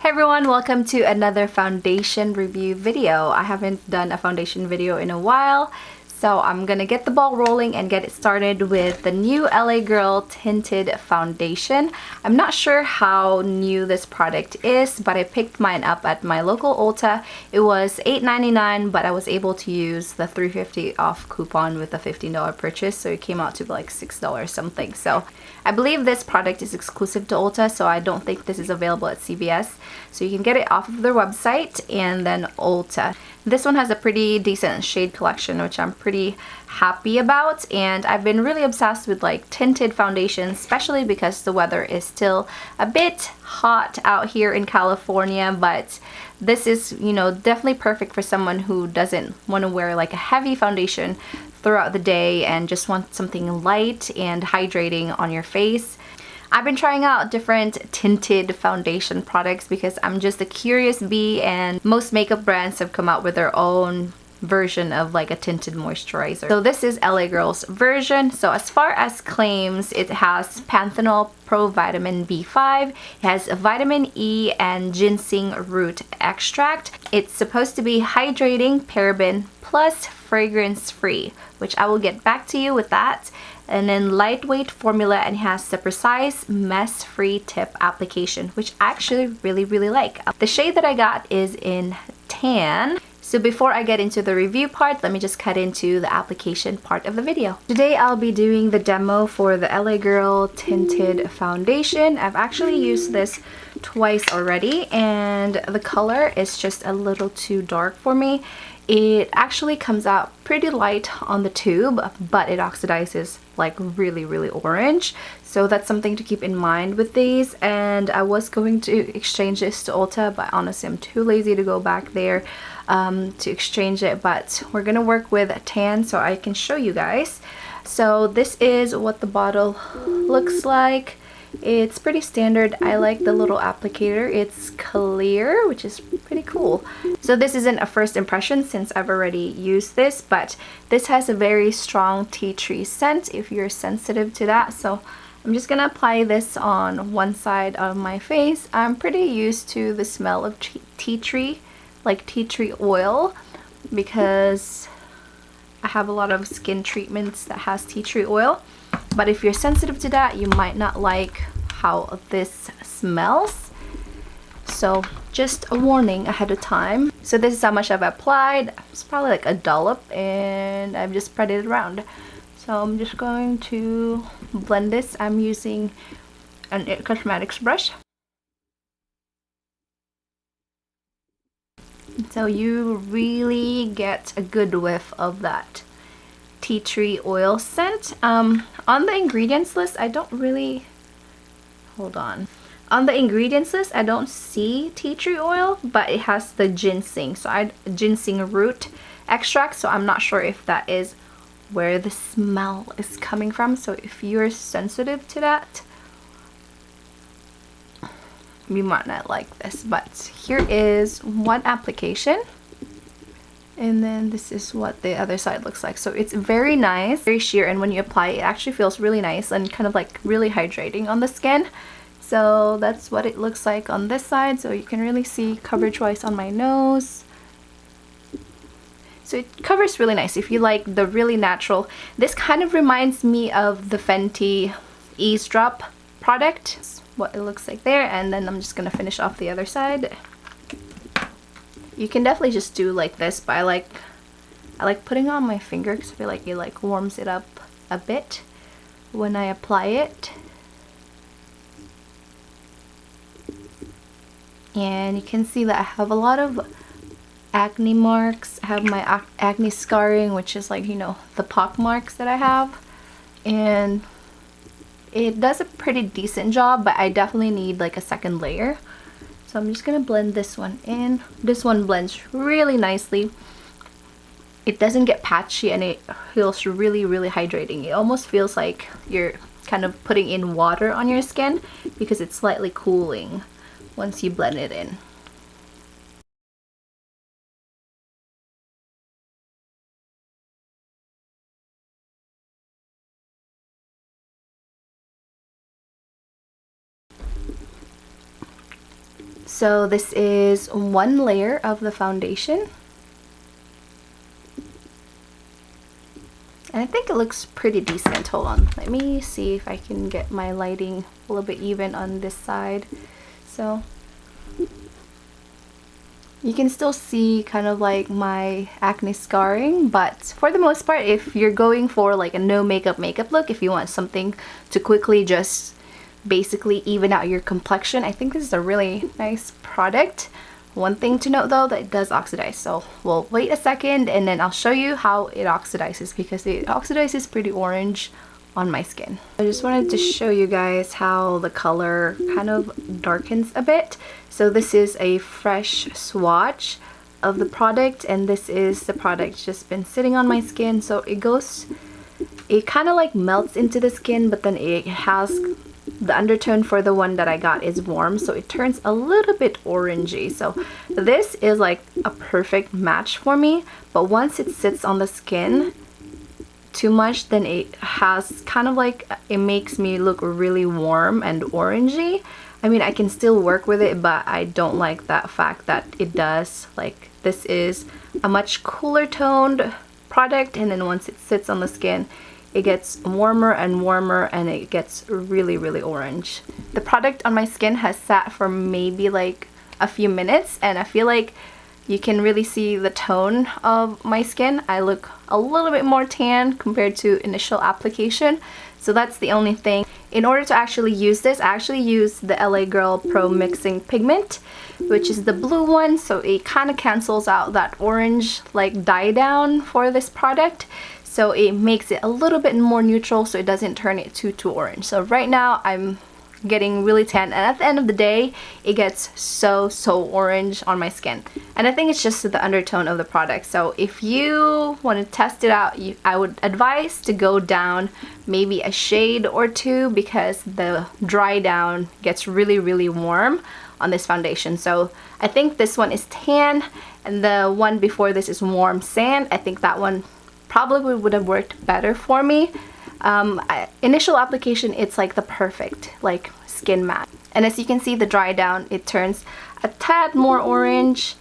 Hey everyone, welcome to another foundation review video. I haven't done a foundation video in a while, so I'm gonna get the ball rolling and get it started with the new LA Girl Tinted Foundation. I'm not sure how new this product is, but I picked mine up at my local Ulta. It was $8.99, but I was able to use the $3.50 off coupon with a $15 purchase, so it came out to like $6 something. So I believe this product is exclusive to Ulta, so I don't think this is available at CVS. So you can get it off of their website and then Ulta. This one has a pretty decent shade collection, which I'm pretty happy about, and I've been really obsessed with like tinted foundations, especially because the weather is still a bit hot out here in California, but this is, you know, definitely perfect for someone who doesn't want to wear like a heavy foundation throughout the day and just want something light and hydrating on your face. I've been trying out different tinted foundation products because I'm just a curious bee, and most makeup brands have come out with their own version of like a tinted moisturizer. So this is LA Girl's version. So as far as claims, it has panthenol pro vitamin B5, it has vitamin E and ginseng root extract. It's supposed to be hydrating, paraben plus fragrance free, which I will get back to you with that. And then lightweight formula, and has the precise mess-free tip application, which I actually really like. The shade that I got is in tan. So before I get into the review part, let me just cut into the application part of the video. Today I'll be doing the demo for the LA Girl Tinted Foundation. I've actually used this twice already, and the color is just a little too dark for me. It actually comes out pretty light on the tube, but it oxidizes like really orange. So that's something to keep in mind with these. And I was going to exchange this to Ulta, but honestly I'm too lazy to go back there to exchange it. But we're gonna work with tan so I can show you guys. So this is what the bottle looks like. It's pretty standard. I like the little applicator. It's clear, which is pretty cool. So this isn't a first impression since I've already used this, but this has a very strong tea tree scent if you're sensitive to that. So I'm just gonna apply this on one side of my face. I'm pretty used to the smell of tea tree, like tea tree oil, because I have a lot of skin treatments that has tea tree oil. But if you're sensitive to that, you might not like how this smells. So just a warning ahead of time. So this is how much I've applied. It's probably like a dollop, and I've just spread it around. So I'm just going to blend this. I'm using an It Cosmetics brush. So you really get a good whiff of that tea tree oil scent. On the ingredients list, I don't really, hold on. On the ingredients list, I don't see tea tree oil, but it has the ginseng. So ginseng root extract. So I'm not sure if that is where the smell is coming from. So if you're sensitive to that, you might not like this. But here is one application. And then this is what the other side looks like. So it's very nice, very sheer, and when you apply it, it actually feels really nice and kind of like really hydrating on the skin. So that's what it looks like on this side. So you can really see coverage wise on my nose. So it covers really nice if you like the really natural. This kind of reminds me of the Fenty Eavesdrop product. That's what it looks like there. And then I'm just gonna finish off the other side. You can definitely just do like this, but I like putting it on my finger because I feel like it like warms it up a bit when I apply it. And you can see that I have a lot of acne marks. I have my acne scarring, which is like, you know, the pock marks that I have. And it does a pretty decent job, but I definitely need like a second layer. So I'm just gonna blend this one in. This one blends really nicely. It doesn't get patchy, and it feels really hydrating. It almost feels like you're kind of putting in water on your skin because it's slightly cooling once you blend it in. So this is one layer of the foundation. And I think it looks pretty decent. Hold on, let me see if I can get my lighting a little bit even on this side. So you can still see kind of like my acne scarring, but for the most part, if you're going for like a no makeup look, if you want something to quickly just basically even out your complexion, I think this is a really nice product. One thing to note though, that it does oxidize, so we'll wait a second and then I'll show you how it oxidizes, because it oxidizes pretty orange on my skin. I just wanted to show you guys how the color kind of darkens a bit. So this is a fresh swatch of the product, and this is the product just been sitting on my skin. So it kind of like melts into the skin, but then it has the undertone for the one that I got is warm, so it turns a little bit orangey. So this is like a perfect match for me, but once it sits on the skin too much, then it has kind of like, it makes me look really warm and orangey. I mean, I can still work with it, but I don't like that fact that it does. Like, this is a much cooler toned product, and then once it sits on the skin, it gets warmer and warmer and it gets really, really orange. The product on my skin has sat for maybe like a few minutes, and I feel like you can really see the tone of my skin. I look a little bit more tan compared to initial application, so that's the only thing. In order to actually use this, I actually use the LA Girl Pro Mixing Pigment, which is the blue one, so it kind of cancels out that orange like dye down for this product. So it makes it a little bit more neutral, so it doesn't turn it too orange. So right now I'm getting really tan, and at the end of the day it gets so orange on my skin, and I think it's just the undertone of the product. So if you want to test it out, I would advise to go down maybe a shade or two, because the dry down gets really warm on this foundation. So I think this one is tan, and the one before this is warm sand. I think that one probably would have worked better for me. Initial application, it's like the perfect like skin matte, and as you can see, the dry down, it turns a tad more orange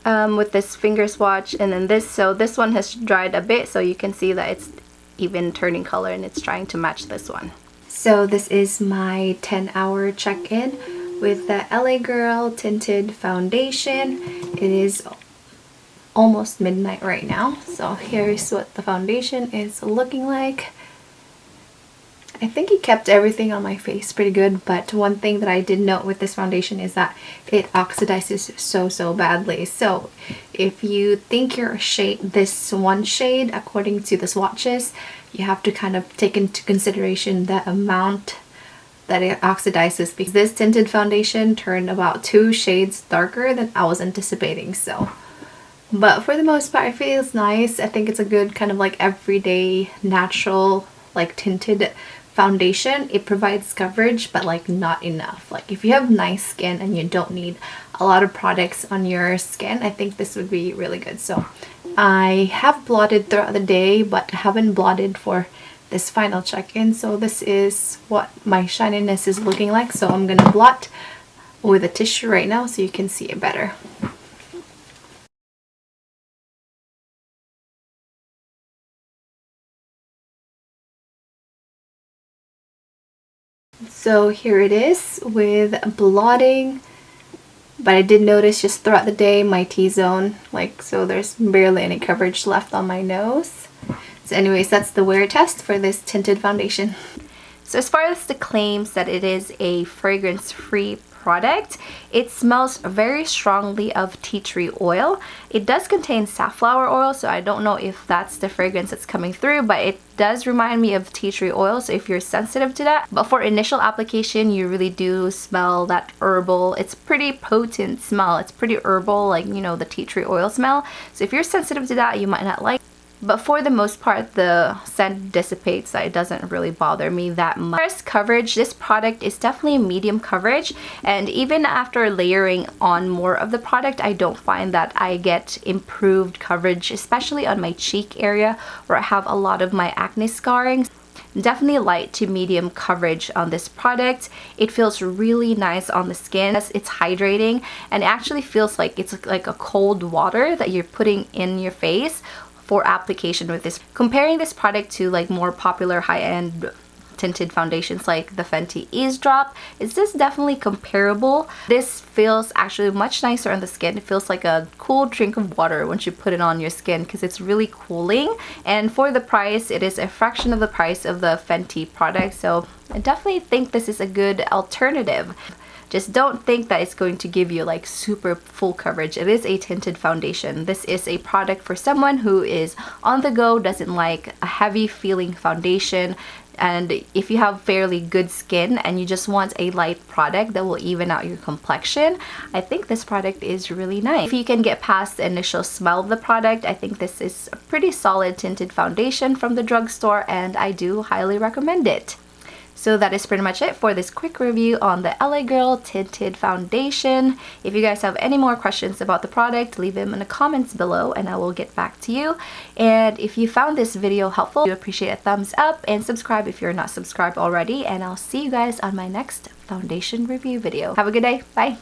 with this finger swatch, and then this one has dried a bit, so you can see that it's even turning color and it's trying to match this one. So this is my 10-hour check-in with the LA Girl Tinted Foundation. It is almost midnight right now, so here's what the foundation is looking like. I think it kept everything on my face pretty good, but one thing that I did note with this foundation is that it oxidizes so badly. So if you think your shade, this one shade, according to the swatches, you have to kind of take into consideration the amount that it oxidizes, because this tinted foundation turned about 2 shades darker than I was anticipating. So, but for the most part, it feels nice. I think it's a good kind of like everyday natural like tinted foundation. It provides coverage, but like not enough. Like if you have nice skin and you don't need a lot of products on your skin, I think this would be really good. So I have blotted throughout the day, but haven't blotted for this final check-in. So this is what my shininess is looking like. So I'm gonna blot with a tissue right now so you can see it better. So here it is with blotting, but I did notice just throughout the day my T-zone, like, so there's barely any coverage left on my nose. So anyways, that's the wear test for this tinted foundation. So as far as the claims that it is a fragrance-free product, it smells very strongly of tea tree oil. It does contain safflower oil, so I don't know if that's the fragrance that's coming through, but it does remind me of tea tree oil, so if you're sensitive to that. But for initial application, you really do smell that herbal, it's pretty potent smell. It's pretty herbal, like, you know, the tea tree oil smell. So if you're sensitive to that, you might not like it. But for the most part, the scent dissipates, so it doesn't really bother me that much. As far as coverage, this product is definitely medium coverage, and even after layering on more of the product, I don't find that I get improved coverage, especially on my cheek area where I have a lot of my acne scarring. Definitely light to medium coverage on this product. It feels really nice on the skin. It's hydrating and it actually feels like it's like a cold water that you're putting in your face for application with this. Comparing this product to like more popular high-end tinted foundations like the Fenty Ease Drop, is this definitely comparable. This feels actually much nicer on the skin. It feels like a cool drink of water once you put it on your skin because it's really cooling, and for the price it is a fraction of the price of the Fenty product, so I definitely think this is a good alternative. Just don't think that it's going to give you like super full coverage. It is a tinted foundation. This is a product for someone who is on the go, doesn't like a heavy feeling foundation. And if you have fairly good skin and you just want a light product that will even out your complexion, I think this product is really nice. If you can get past the initial smell of the product, I think this is a pretty solid tinted foundation from the drugstore, and I do highly recommend it. So that is pretty much it for this quick review on the LA Girl Tinted Foundation. If you guys have any more questions about the product, leave them in the comments below and I will get back to you. And if you found this video helpful, I appreciate a thumbs up and subscribe if you're not subscribed already. And I'll see you guys on my next foundation review video. Have a good day. Bye!